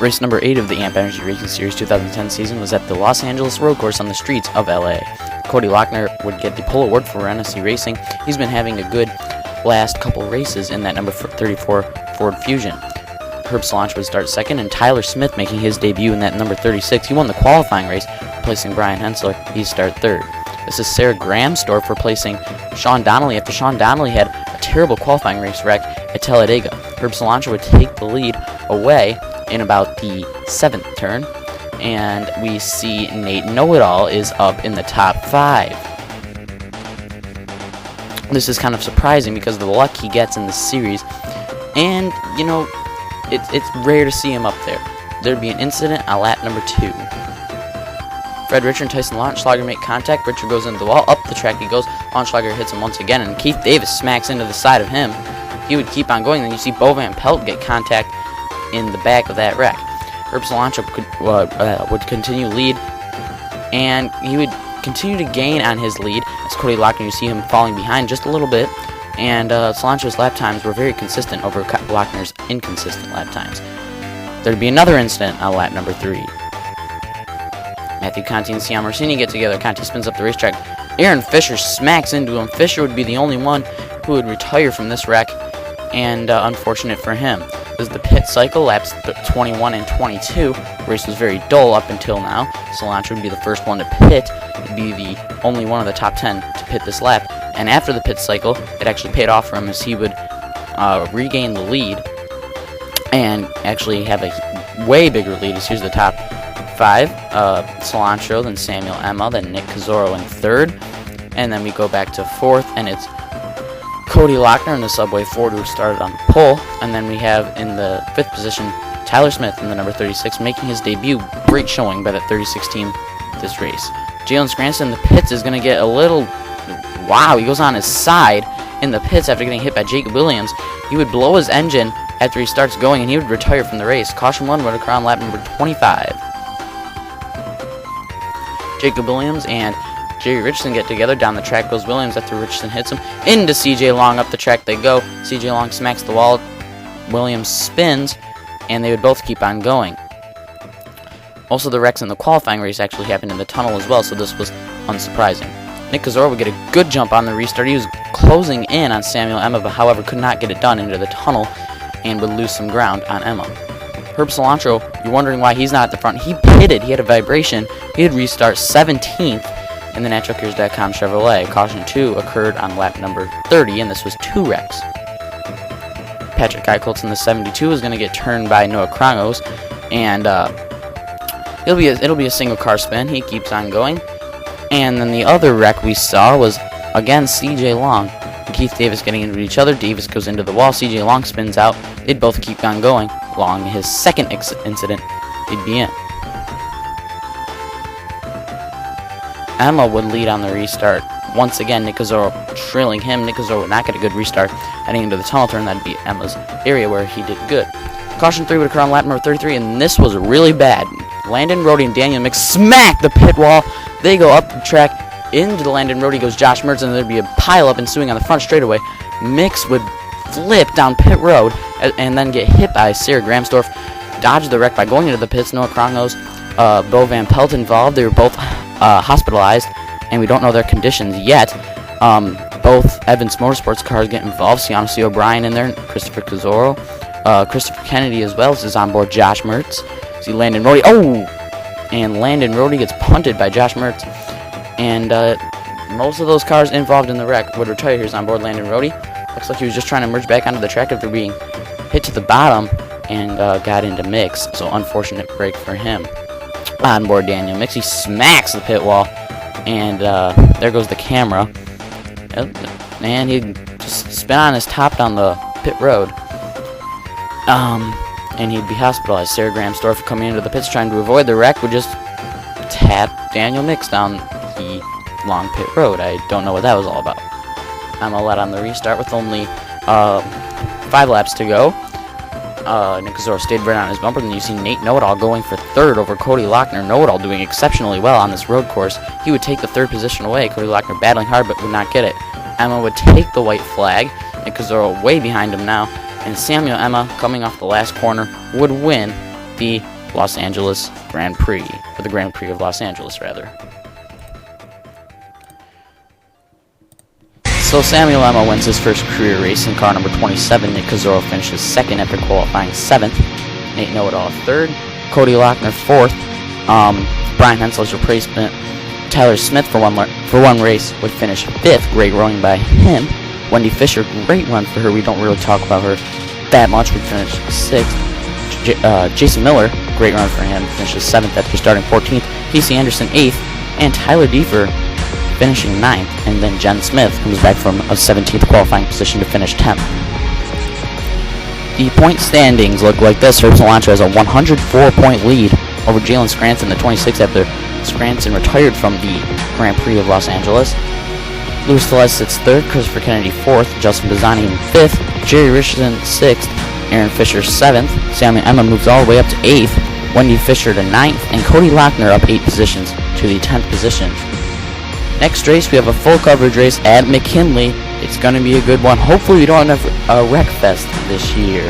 Race number 8 of the AMP Energy Racing Series 2010 season was at the Los Angeles road course on the streets of LA. Cody Lochner would get the pole award for NSC Racing. He's been having a good last couple races in that number 34 Ford Fusion. Herb Cilantro would start second, and Tyler Smith making his debut in that number 36. He won the qualifying race, replacing Brian Hensler. He'd start third. This is Sarah Gramstorff replacing Sean Donnelly after Sean Donnelly had a terrible qualifying race wreck at Talladega. Herb Cilantro would take the lead away in about the 7th turn, and we see Nate Know-It-All is up in the top 5. This is kind of surprising because of the luck he gets in the series, and you know, it's rare to see him up there. There'd be an incident on lap number 2. Fred Richard and Tyson Launschlager make contact. Richard goes into the wall. Up the track he goes. Launschlager hits him once again, and Keith Davis smacks into the side of him. He would keep on going. Then you see Bo Van Pelt get contact in the back of that wreck. Herb Cilantro would continue lead, and he would continue to gain on his lead as Cody Lochner. You see him falling behind just a little bit, and Cilantro's lap times were very consistent over Lochner's inconsistent lap times. There'd be another incident on lap number 3. Matthew Conti and Siam Orsini get together. Conti spins up the racetrack. Aaron Fisher smacks into him. Fisher would be the only one who would retire from this wreck, and unfortunate for him. This is the pit cycle, laps 21 and 22. The race was very dull up until now. Cilantro would be the first one to pit. He'd be the only one of the top 10 to pit this lap. And after the pit cycle, it actually paid off for him as he would regain the lead and actually have a way bigger lead as here's the top 5. Cilantro, then Samuel Emmah, then Nick Cazzoro in 3rd. And then we go back to 4th, and it's Cody Lochner in the Subway Ford who started on the pole, and then we have in the 5th position Tyler Smith in the number 36 making his debut. Great showing by that 36 team this race. Jalen Scranston in the pits is going to get a little, wow, he goes on his side in the pits after getting hit by Jacob Williams. He would blow his engine after he starts going, and he would retire from the race. Caution 1 would occur on lap number 25. Jacob Williams and Jerry Richardson get together. Down the track goes Williams after Richardson hits him. Into CJ Long. Up the track they go. CJ Long smacks the wall. Williams spins, and they would both keep on going. Also, the wrecks in the qualifying race actually happened in the tunnel as well, so this was unsurprising. Nick Cazzoro would get a good jump on the restart. He was closing in on Samuel Emmah, but however could not get it done into the tunnel and would lose some ground on Emmah. Herb Cilantro, you're wondering why he's not at the front. He pitted. He had a vibration. He would restart 17th in the NaturalCures.com Chevrolet. Caution 2 occurred on lap number 30, and this was 2 wrecks. Patrick Eichholz in the 72 is going to get turned by Noah Krongos, and it'll be a single car spin. He keeps on going. And then the other wreck we saw was, again, CJ Long and Keith Davis getting into each other. Davis goes into the wall. CJ Long spins out. They'd both keep on going. Long, his second incident, he'd be in. Emmah would lead on the restart. Once again, Nick Cazzoro trailing him. Nick Cazzoro would not get a good restart heading into the tunnel turn. That'd be Emmah's area where he did good. Caution 3 would occur on lap number 33, and this was really bad. Landon Rhodey and Daniel Mix smack the pit wall. They go up the track. Into the Landon Rhodey goes Josh Mertz, and there'd be a pileup ensuing on the front straightaway. Mix would flip down pit road and then get hit by Sarah Gramstorff. Dodged the wreck by going into the pits. Noah Krongos, Bo Van Pelt involved. They were both hospitalized, and we don't know their conditions yet. Both Evans Motorsports cars get involved. Sienna C. O'Brien in there, and Christopher Cazzoro. Christopher Kennedy as well is on board. Josh Mertz. See Landon Rhodey. Oh! And Landon Rhodey gets punted by Josh Mertz. And most of those cars involved in the wreck would retire. Here's on board Landon Rhodey. Looks like he was just trying to merge back onto the track after being hit to the bottom and got into Mix. So unfortunate break for him. On board Daniel Mix. He smacks the pit wall. And there goes the camera. And he just spin on his top down the pit road. And he'd be hospitalized. Sarah Gramstorff coming into the pits trying to avoid the wreck would just tap Daniel Mix down the long pit road. I don't know what that was all about. Emmah led on the restart with only 5 laps to go. Nick Cazzoro stayed right on his bumper. Then you see Nate Know-It-All going for 3rd over Cody Lochner. Know-It-All doing exceptionally well on this road course. He would take the 3rd position away. Cody Lochner battling hard but would not get it. Emmah would take the white flag. Nick Cazzoro way behind him now. And Samuel Emmah, coming off the last corner, would win the Los Angeles Grand Prix, or the Grand Prix of Los Angeles, rather. So Samuel Emmah wins his first career race in car number 27. Nick Cazzaro finishes second after qualifying 7th. Nate Know-It-All 3rd. Cody Lochner 4th. Brian Hensel's replacement, Tyler Smith, for one race would finish 5th. Great running by him. Wendy Fisher, great run for her. We don't really talk about her that much. Would finish 6th. Jason Miller, great run for him. Finishes 7th after starting 14th. Casey Anderson 8th. And Tyler Deaver finishing 9th. And then Jen Smith comes back from a 17th qualifying position to finish 10th. The point standings look like this. Herb Cilantro has a 104-point lead over Jalen Scranton, the 26th, after Scranton retired from the Grand Prix of Los Angeles. Louis Tellez sits 3rd, Christopher Kennedy 4th, Justin Bizzani in 5th, Jerry Richardson 6th, Aaron Fisher 7th, Samuel Emmah moves all the way up to 8th, Wendy Fisher to 9th, and Cody Lochner up 8 positions to the 10th position. Next race, we have a full coverage race at McKinley. It's going to be a good one. Hopefully we don't have a wreck fest this year.